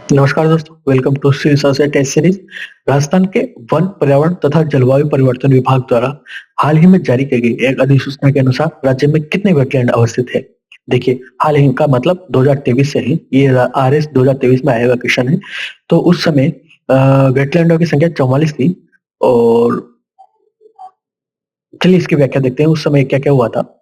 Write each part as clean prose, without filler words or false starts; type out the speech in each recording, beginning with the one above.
नमस्कार दोस्तों, welcome to Shri sunset test series. Rajasthan के वन, पर्यावरण तथा जलवायु परिवर्तन विभाग द्वारा हाल ही में जारी की गई एक अधिसूचना के अनुसार राज्य में कितने वेटलैंड अवस्थित है। देखिए, हाल ही का मतलब 2023 से ही ये RS 2023 में आया हुआ क्वेश्चन है। तो उस समय वेटलैंडों की संख्या 44 थी। और चलिए इसकी व्याख्या देखते हैं उस समय क्या क्या हुआ था।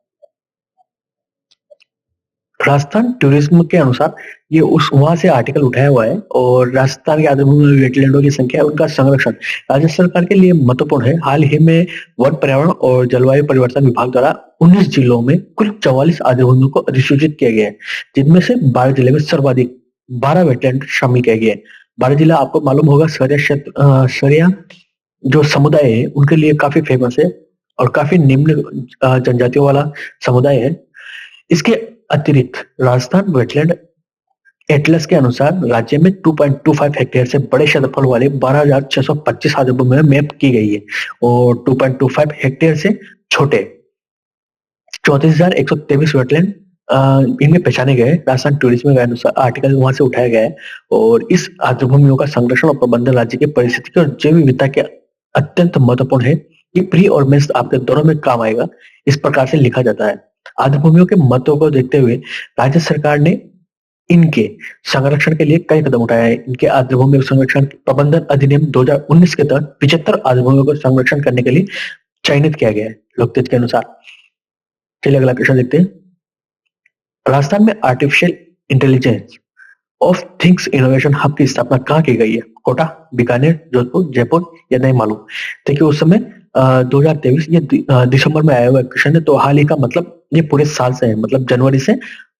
राजस्थान टूरिज्म के अनुसार ये उस वहां से आर्टिकल उठाया हुआ है। और राजस्थान की आर्द्रभूमि में वेटलैंडों की संख्या, उनका संरक्षण राज्य सरकार के लिए महत्वपूर्ण है। हाल ही में वन, पर्यावरण और जलवायु परिवर्तन विभाग द्वारा 19 जिलों में कुल 44 आर्द्रभूमियों को अधिसूचित किया गया है, जिनमें से 12 जिले में सर्वाधिक 12 वेटलैंड शामिल किए गए हैं। 12 जिला आपको मालूम होगा, सरिया क्षेत्र, सरिया जो समुदाय है उनके लिए काफी फेमस है और काफी निम्न जनजातियों वाला समुदाय है। इसके अतिरिक्त राजस्थान वेटलैंड एटलस के अनुसार राज्य में 2.25 हेक्टेयर से बड़े क्षेत्रफल वाले 12,625 आर्द्रभूमि में मैप की गई है। और 2.25 हेक्टेयर से छोटे 34,123 वेटलैंड इनमें पहचाने गए। राजस्थान टूरिज्म के अनुसार आर्टिकल वहां से उठाया गया है। और इस आर्द्रभूमियों का संरक्षण और प्रबंधन राज्य की परिस्थिति और जैव विविधता के अत्यंत महत्वपूर्ण है। ये प्री और मेंस आपके दोनों में काम आएगा। इस प्रकार से लिखा जाता है। आर्द्रभूमियों के महत्व को देखते हुए राज्य सरकार ने इनके संरक्षण के लिए कई कदम उठाए हैं। इनके आर्द्रभूमि संरक्षण प्रबंधन अधिनियम 2019 के तहत 75 आर्द्रभूमियों को संरक्षण करने के लिए चयनित किया गया है लोकतेज के अनुसार। चलिए अगला क्वेश्चन देखते हैं। राजस्थान में artificial intelligence of things innovation hub की स्थापना कहाँ की गई है? कोटा, बीकानेर, जोधपुर, जयपुर या नहीं मालूम? देखिए उस समय 2023 ये दिसंबर में आया हुआ क्वेश्चन है। तो हाल ही का मतलब ये पूरे साल से है, मतलब जनवरी से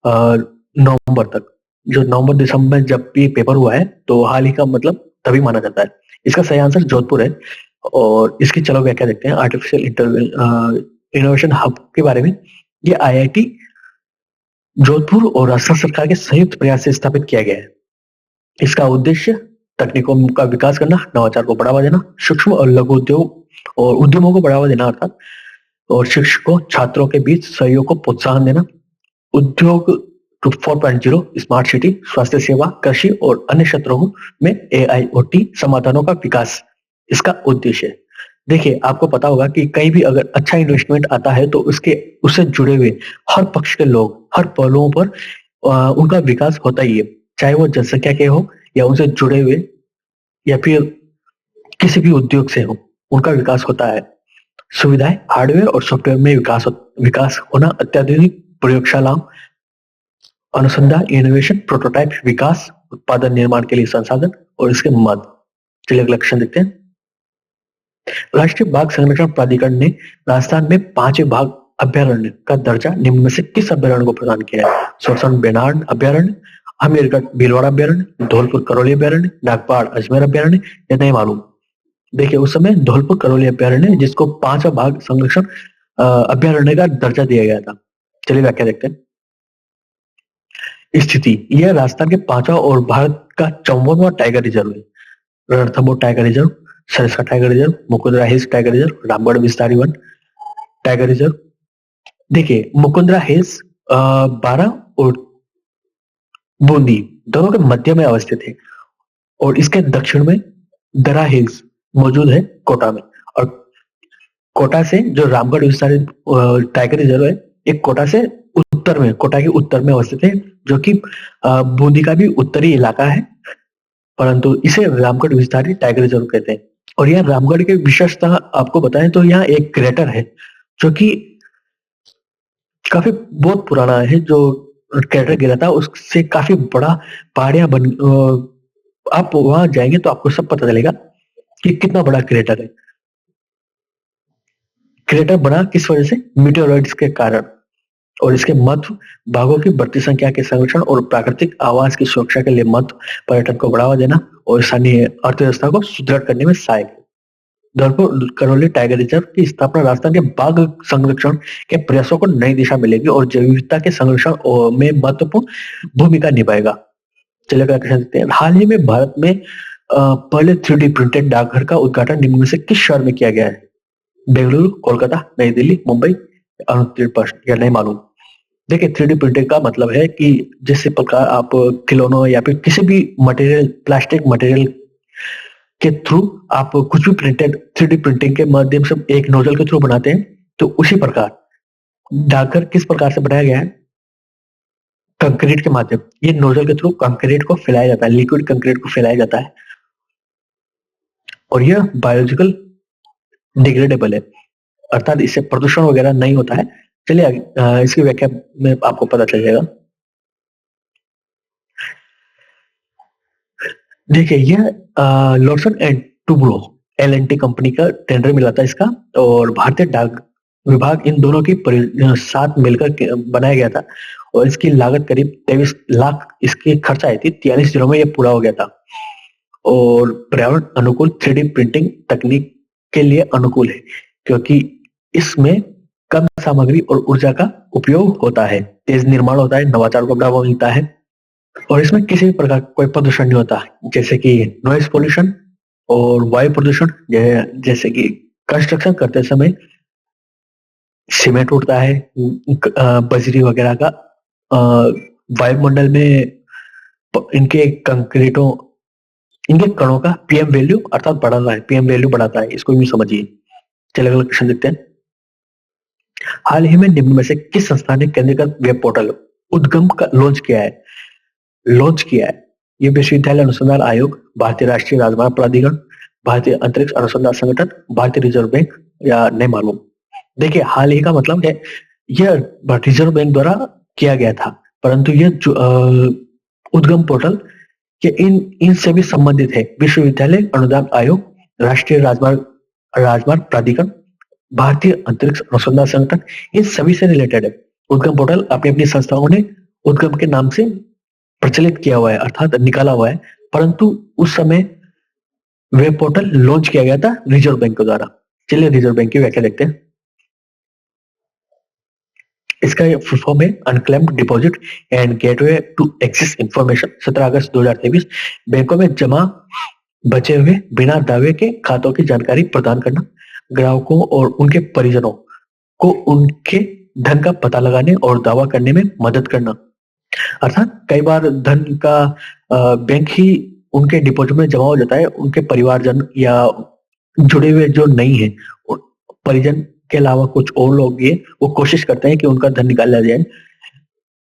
नवंबर तक। जो नवंबर दिसंबर में जब भी पेपर हुआ है तो हाल ही का मतलब तभी माना जाता है। इसका सही आंसर जोधपुर है। और इसकी चलो व्याख्या देखते हैं आर्टिफिशियल इनोवेशन हब के बारे में। ये IIT जोधपुर और राजस्थान सरकार के संयुक्त प्रयास से स्थापित किया गया है। इसका उद्देश्य तकनीकों का विकास करना, नवाचार को बढ़ावा देना, सूक्ष्म और लघु उद्योग और उद्यमों को बढ़ावा देना अर्थात, और शिक्षकों छात्रों के बीच सहयोग को प्रोत्साहन देना, उद्योग 4.0, स्मार्ट सिटी, स्वास्थ्य सेवा, कृषि और अन्य क्षेत्रों में AIoT समाधानों का विकास इसका उद्देश्य है। देखिए, आपको पता होगा कि कहीं भी अगर अच्छा इन्वेस्टमेंट आता है तो उससे जुड़े हुए हर पक्ष के लोग हर पहलुओं पर उनका विकास होता ही है, चाहे वो जनसंख्या के हो या उनसे जुड़े हुए या फिर किसी भी उद्योग से हो, उनका विकास होता है। सुविधाएं, हार्डवेयर और सॉफ्टवेयर में विकास होना, अत्याधुनिक प्रयोगशालाओं, अनुसंधान, इनोवेशन, प्रोटोटाइप विकास, उत्पादन निर्माण के लिए संसाधन और इसके मद। चलिए अगला क्वेश्चन देखते हैं। राष्ट्रीय बाघ संरक्षण प्राधिकरण ने राजस्थान में 5 बाघ अभ्यारण्य का दर्जा निम्न में से किस अभ्यारण्य को प्रदान किया है? सोरसन बेनाड अभ्यारण्य, हमीरगढ़ भीलवाड़ा अभ्यारण्य, धौलपुर करौली अभ्यारण्य, नागपाड़ अजमेर अभ्यारण्य या नहीं मालूम? देखिए उस समय धौलपुर करौली अभ्यारण्य जिसको 5 बाघ संरक्षण अभ्यारण्य का दर्जा दिया गया था। चलिए व्याख्या देखते हैं। स्थिति, यह राजस्थान के 5वां और भारत का 54वां टाइगर रिजर्व है। Ranthambore tiger reserve, Sariska tiger reserve, Mukundra hills tiger reserve, Ramgarh Vishdhari वन टाइगर रिजर्व। देखिए मुकुंदरा हिल्स 12 और बूंदी दोनों के मध्य में अवस्थित है। और इसके दक्षिण में दरा हिल्स मौजूद है कोटा में। और कोटा से जो रामगढ़ विस्तारी टाइगर रिजर्व है, एक कोटा से उत्तर में, कोटा के उत्तर में अवस्थित है, जो कि बूंदी का भी उत्तरी इलाका है, परंतु इसे रामगढ़ विस्तारी टाइगर रिजर्व कहते हैं। और यह रामगढ़ की विशेषता आपको बताएं तो यहाँ एक क्रेटर है जो कि काफी बहुत पुराना है। जो क्रेटर गिरा था उससे काफी बड़ा पहाड़ियां बन आप वहां जाएंगे तो आपको सब पता चलेगा कि कितना बड़ा क्रेटर है। क्रेटर बना किस वजह से? मीटेओराइट्स के कारण। और इसके महत्व बाघों की बढ़ती संख्या के संरक्षण और प्राकृतिक आवास की सुरक्षा के लिए महत्व, पर्यटन को बढ़ावा देना और स्थानीय अर्थव्यवस्था को सुदृढ़ करने में सहायक है। धौलपुर करौली टाइगर रिजर्व की स्थापना राजस्थान के बाघ संरक्षण के प्रयासों को नई दिशा मिलेगी और जैव विविधता के संरक्षण में महत्वपूर्ण भूमिका निभाएगा। चलिए क्वेश्चन देखते हैं। हाल ही में भारत में पहले 3D प्रिंटेड डाकघर का उद्घाटन निम्न में से किस शहर में किया गया है? बेंगलुरु, कोलकाता, नई दिल्ली, मुंबई, अरुणाचल प्रदेश या नहीं मालूम? देखिए, 3D प्रिंटिंग का मतलब है कि जिस प्रकार आप खिलौनों या फिर किसी भी मटेरियल, प्लास्टिक मटेरियल के थ्रू आप कुछ भी प्रिंटेड 3D प्रिंटिंग के माध्यम से एक नोजल के थ्रू बनाते हैं, तो उसी प्रकार डाकघर किस प्रकार से बनाया गया है? कंक्रीट के माध्यम, ये नोजल के थ्रू कंक्रीट को फैलाया जाता है, लिक्विड कंक्रीट को फैलाया जाता है और यह बायोलॉजिकल डिग्रेडेबल है, अर्थात इससे प्रदूषण वगैरह नहीं होता है। चलिए इसकी व्याख्या में आपको पता चल जाएगा। देखिए, यह Larsen and Toubro LNT company का टेंडर मिला था इसका, और भारतीय डाक विभाग इन दोनों की साथ मिलकर बनाया गया था, और इसकी लागत करीब 23 लाख इसकी खर्च आई थी। 43 दिनों में यह पूरा हो गया था, और पर्यावरण अनुकूल 3D प्रिंटिंग तकनीक के लिए अनुकूल है, क्योंकि इसमें कम सामग्री और ऊर्जा का उपयोग होता है, तेज निर्माण होता है, नवाचार को बढ़ावा मिलता है, और इसमें किसी भी प्रकार का कोई प्रदूषण नहीं होता, जैसे कि नॉइज पोल्यूशन और वायु प्रदूषण। जैसे कि कंस्ट्रक्शन करते समय सीमेंट उड़ता है, बजरी वगैरह का वायुमंडल में इनके कंक्रीटों, इनके कणों का पीएम वैल्यू अर्थात बढ़ रहा है, पीएम वैल्यू बढ़ाता है, इसको यूं समझिए। चलिए अगला क्वेश्चन देखते हैं। हाल ही में निम्न में से किस संस्था ने केंद्रीकृत वेब पोर्टल उद्गम का लॉन्च किया है? ये विश्वविद्यालय अनुसंधान आयोग, भारतीय राष्ट्रीय राजमार्ग प्राधिकरण, भारतीय अंतरिक्ष अनुसंधान संगठन, भारतीय रिजर्व बैंक, या नहीं मालूम। देखिए, हाल ही का मतलब है यह रिजर्व बैंक द्वारा किया गया था, परंतु यह जो उद्गम पोर्टल के इन इन से भी संबंधित है। विश्वविद्यालय अनुदान आयोग, राष्ट्रीय राजमार्ग राजमार्ग प्राधिकरण, भारतीय अंतरिक्ष अनुसंधान संगठन, इन सभी से रिलेटेड है। उद्गम पोर्टल अपनी अपनी संस्थाओं ने उद्गम के नाम से प्रचलित किया हुआ है, अर्थात निकाला हुआ है, परंतु उस समय वेब पोर्टल लॉन्च किया गया था रिजर्व बैंक के द्वारा। चलिए रिजर्व बैंक की व्याख्या देखते हैं। इसका फुल फॉर्म है unclaimed deposit and gateway to access information. 17 अगस्त 2023 बैंकों में जमा बचे हुए बिना दावे के खातों की जानकारी प्रदान करना, ग्राहकों और उनके परिजनों को उनके धन का पता लगाने और दावा करने में मदद करना। अर्थात कई बार धन का बैंक ही उनके डिपॉजिट में जमा हो जाता है, उनके परिवारजन या जुड़े हुए जो नहीं है परिजन के अलावा कुछ और लोग ये वो कोशिश करते हैं कि उनका धन निकाला जाए,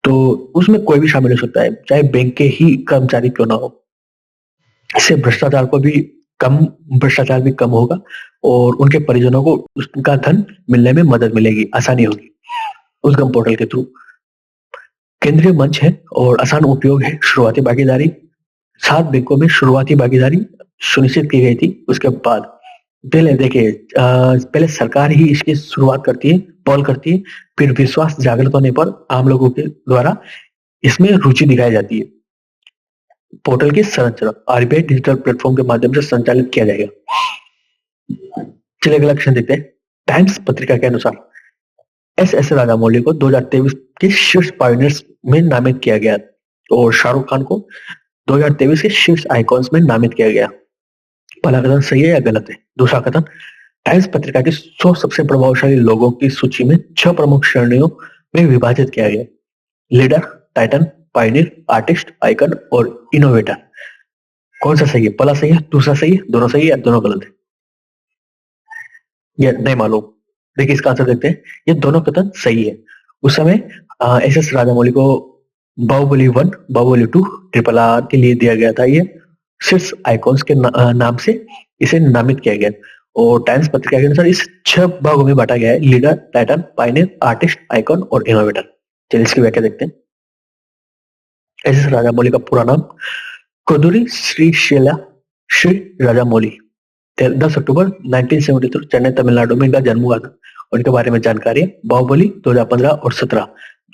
तो उसमें कोई भी शामिल हो सकता है, चाहे बैंक के ही कर्मचारी क्यों ना हो। इससे भ्रष्टाचार भी कम होगा और उनके परिजनों को उसका धन मिलने में मदद मिलेगी, आसानी होगी उद्गम पोर्टल के थ्रू। केंद्रीय मंच है और आसान उपयोग है। शुरुआती भागीदारी 7 बैंकों में शुरुआती भागीदारी सुनिश्चित की गई थी। उसके बाद पहले देखिए, पहले सरकार ही इसकी शुरुआत करती है, पहल करती है, फिर विश्वास जागृत होने पर आम लोगों के द्वारा इसमें रुचि दिखाई जाती है। पोर्टल की संरचना आरबीआई डिजिटल प्लेटफॉर्म के माध्यम से संचालित किया जाएगा। चलिए अगला क्वेश्चन देखते हैं। टाइम्स पत्रिका के अनुसार एस राजामौली को 2023 के शीर्ष पायोनियर्स में नामित किया गया और शाहरुख खान को 2023 के शीर्ष आइकॉन्स में नामित किया गया। पहला कथन सही है या गलत है? दूसरा कथन, टाइम्स पत्रिका के 100 सबसे प्रभावशाली लोगों की सूची में 6 प्रमुख श्रेणियों में विभाजित किया गया। Leader, Titan, Pioneer, artist, icon और इनोवेटर। कौन सा सही है? पहला सही है, दूसरा सही है, दोनों सही है या दोनों गलत है? ये नहीं मालूम। देखिए इसका आंसर देखते हैं। ये दोनों कथन सही है। उस समय एस राजामौली को बाहुबली 1, बाहुबली 2, RRR के लिए दिया गया था ये शीर्ष आइकॉन्स के नाम से इसे नामित किया गया। और टाइम्स पत्रिका के अनुसार इस 6 भागों में बांटा गया है, leader, Titan, Pioneer, artist, icon और इनोवेटर। चलिए इसकी व्याख्या देखते हैं। एस राजामौली का पूरा नाम कोदुरी श्री राजामौली। 10 अक्टूबर 1973 चेन्नई तमिलनाडु में इनका जन्म हुआ था। और इनके बारे में जानकारी है बाहुबली 2015 और 17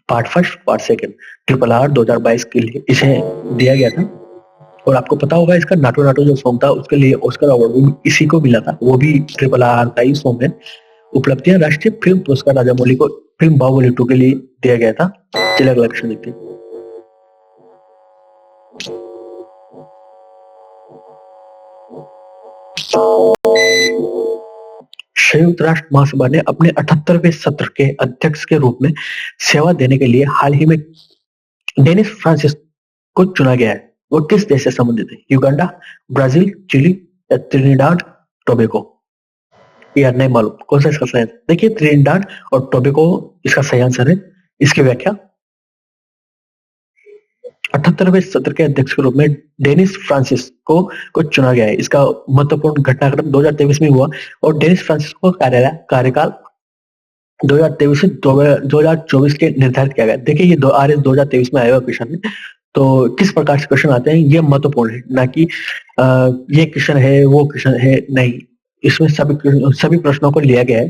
part first part second, RRR 2022 के लिए इसे दिया गया था। और आपको पता होगा इसका नाटो नाटो जो सॉन्ग था उसके लिए ऑस्कर अवार्ड भी इसी को मिला था, वो भी RRR का ही सॉन्ग है। उपलब्धियां, राष्ट्रीय फिल्म पुरस्कार राजामौली को फिल्म बाहुबली 2 के लिए दिया गया था। चलिए अगला क्वेश्चन देखते हैं। संयुक्त राष्ट्र महासभा ने अपने 78वें सत्र के अध्यक्ष के रूप में सेवा देने के लिए हाल ही में डेनिस फ्रांसिस को चुना गया है। वो किस देश से संबंधित है? युगांडा, ब्राजील, चिली या त्रिनिडाद टोबैगो? यार नहीं मालूम कौन सा इसका सही आंसर? देखिए त्रिनिडाद और टोबैगो इसका सही आंसर है। इसकी व्याख्या 78वें सत्र के अध्यक्ष के रूप में डेनिस फ्रांसिस को चुना गया है। इसका महत्वपूर्ण घटनाक्रम 2023 में हुआ और डेनिस फ्रांसिस को कार्यकाल 2023 से 2024 के निर्धारित किया गया। देखिए ये RS 2023 में आया हुआ क्वेश्चन है, तो किस प्रकार से क्वेश्चन आते हैं ये महत्वपूर्ण है, ना कि ये क्वेश्चन है वो क्वेश्चन है, नहीं। इसमें सभी प्रश्नों को लिया गया है।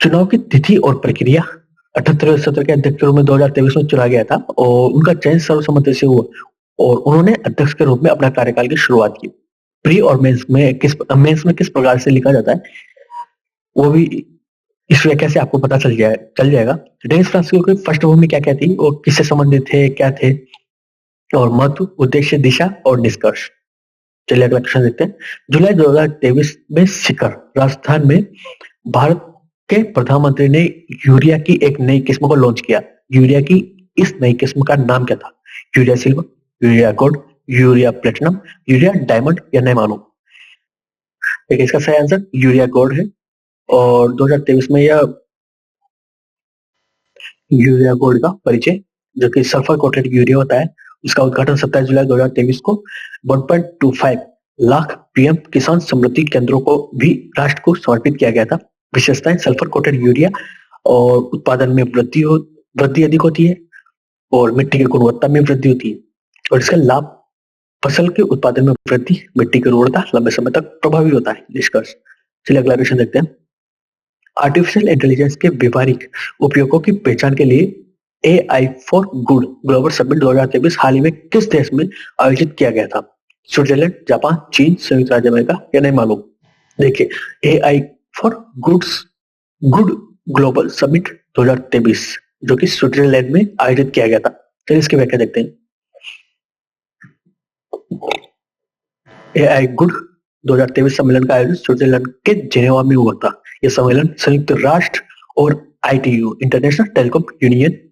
चुनाव की तिथि और प्रक्रिया 78वें सत्र के अध्यक्ष के रूप में 2023 में चुना गया था और उनका चयन सर्वसम्मति से हुआ और उन्होंने अध्यक्ष के रूप में अपना कार्यकाल की शुरुआत की। प्री और मेंस में किस प्रकार से लिखा जाता है वो भी इस व्याख्या से आपको पता चल जाएगा। डेनिस फ्रांसिस की पृष्ठभूमि क्या थी, वो किससे संबंधित थे, क्या थे, और महत्व, उद्देश्य, दिशा और निष्कर्ष। चलिए अगला क्वेश्चन देखते हैं। जुलाई 2023 में शिखर राजस्थान में भारत के प्रधानमंत्री ने यूरिया की एक नई किस्म को लॉन्च किया। यूरिया की इस नई किस्म का नाम क्या था? Urea silver, urea gold, urea platinum, urea diamond या नहीं मालूम? देखिए इसका सही आंसर यूरिया गोल्ड है और 2023 में यह यूरिया गोल्ड का परिचय, जो कि सल्फर कोटेड यूरिया होता है, इसका उद्घाटन 27 जुलाई 2023 को 1.25 लाख पीएम किसान समृद्धि केंद्रों को भी राष्ट्र को समर्पित किया गया था। विशेषताएं: सल्फर कोटेड यूरिया और उत्पादन में वृद्धि अधिक होती है और मिट्टी की गुणवत्ता में वृद्धि होती है और इसका लाभ फसल के उत्पादन में वृद्धि, मिट्टी की उर्वरता लंबे समय तक प्रभावी होता है। निष्कर्ष। चलिए अगला क्वेश्चन देखते हैं। आर्टिफिशियल इंटेलिजेंस के व्यवहारिक उपयोगों की पहचान के लिए AI for good global summit 2023 हाल ही में किस देश में आयोजित किया गया था? स्विट्जरलैंड, जापान, चीन, संयुक्त राज्य अमेरिका या नहीं मालूम? देखिए AI for good global summit 2023 जो कि स्विट्जरलैंड में आयोजित किया गया था। चलिए इसकी व्याख्या देखते हैं। AI गुड 2023 सम्मेलन का आयोजन स्विट्जरलैंड के जेनेवा में हुआ था। यह सम्मेलन संयुक्त राष्ट्र और ITU इंटरनेशनल टेलीकॉम यूनियन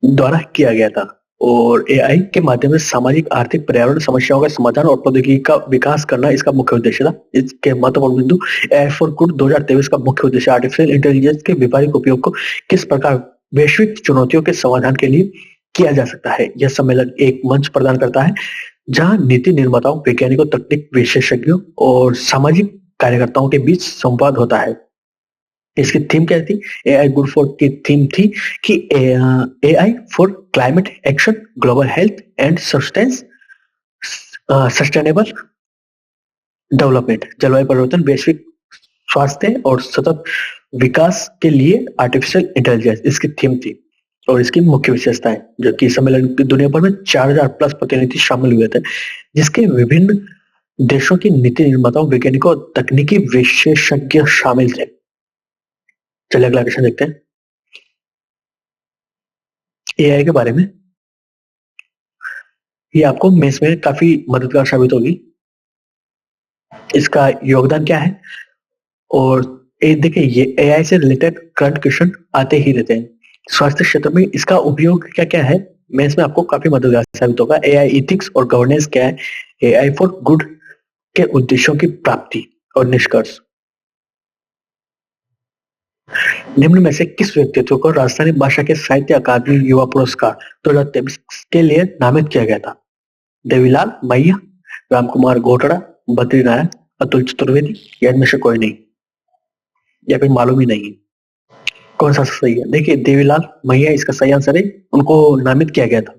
द्वारा किया गया था और AI के माध्यम से सामाजिक, आर्थिक, पर्यावरण समस्याओं का समाधान और प्रौद्योगिकी का विकास करना इसका मुख्य उद्देश्य था। इसके महत्वपूर्ण बिंदु: AI फॉर गुड 2023 का मुख्य उद्देश्य आर्टिफिशियल इंटेलिजेंस के व्यावहारिक उपयोग को किस प्रकार वैश्विक चुनौतियों के समाधान के लिए किया जा सकता है। यह सम्मेलन एक मंच प्रदान करता है जहां नीति निर्माताओं, वैज्ञानिकों, तकनीक विशेषज्ञों और सामाजिक कार्यकर्ताओं के बीच संवाद होता है। इसकी थीम क्या थी? AI गुड फॉर की थीम थी कि AI for climate action, global health and sustainable development, जलवायु परिवर्तन, वैश्विक स्वास्थ्य और सतत विकास के लिए आर्टिफिशियल इंटेलिजेंस इसकी थीम थी और इसकी मुख्य विशेषताएं, जो कि सम्मेलन की दुनिया भर में 4000 प्लस प्रतिनिधि शामिल हुए थे, जिसके विभिन्न देशों की नीति निर्माताओं, वैज्ञानिकों और तकनीकी विशेषज्ञ शामिल थे। चलिए अगला क्वेश्चन देखते हैं। AI के बारे में ये आपको मेंस में काफी मददगार साबित होगी। इसका योगदान क्या है और देखिए ये AI से रिलेटेड करंट क्वेश्चन आते ही रहते हैं। स्वास्थ्य क्षेत्र में इसका उपयोग क्या क्या है, मेंस में आपको काफी मददगार साबित होगा। AI एथिक्स और गवर्नेंस क्या है, AI फॉर गुड के उद्देश्यों की प्राप्ति और निष्कर्ष। निम्न में से किस व्यक्तित्व को राजस्थानी भाषा के साहित्य अकादमी युवा पुरस्कार 2023 के लिए नामित किया गया था? देवीलाल मैया, रामकुमार घोटड़ा, बद्री नारायण, अतुल चतुर्वेदी या इनमें से कोई नहीं, या फिर मालूम ही नहीं? कौन सा सही है? देखिए देवीलाल मैया इसका सही आंसर है, उनको नामित किया गया था।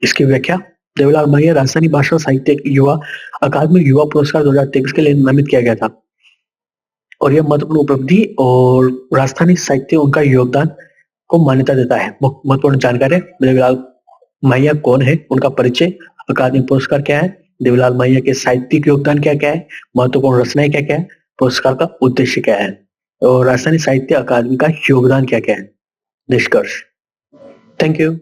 इसकी व्याख्या: देवीलाल मैया राजस्थानी भाषा साहित्य युवा अकादमी युवा पुरस्कार 2023 के लिए नामित किया गया था और यह महत्वपूर्ण उपलब्धि और राजस्थानी साहित्य उनका योगदान को मान्यता देता है। महत्वपूर्ण जानकारी: देवीलाल मैया कौन है, उनका परिचय, अकादमी पुरस्कार क्या है, देवीलाल मैया के साहित्यिक योगदान क्या क्या है, महत्वपूर्ण रचनाएं क्या क्या है, पुरस्कार का उद्देश्य क्या है और राजस्थानी साहित्य अकादमी का योगदान क्या क्या है। निष्कर्ष। Thank you.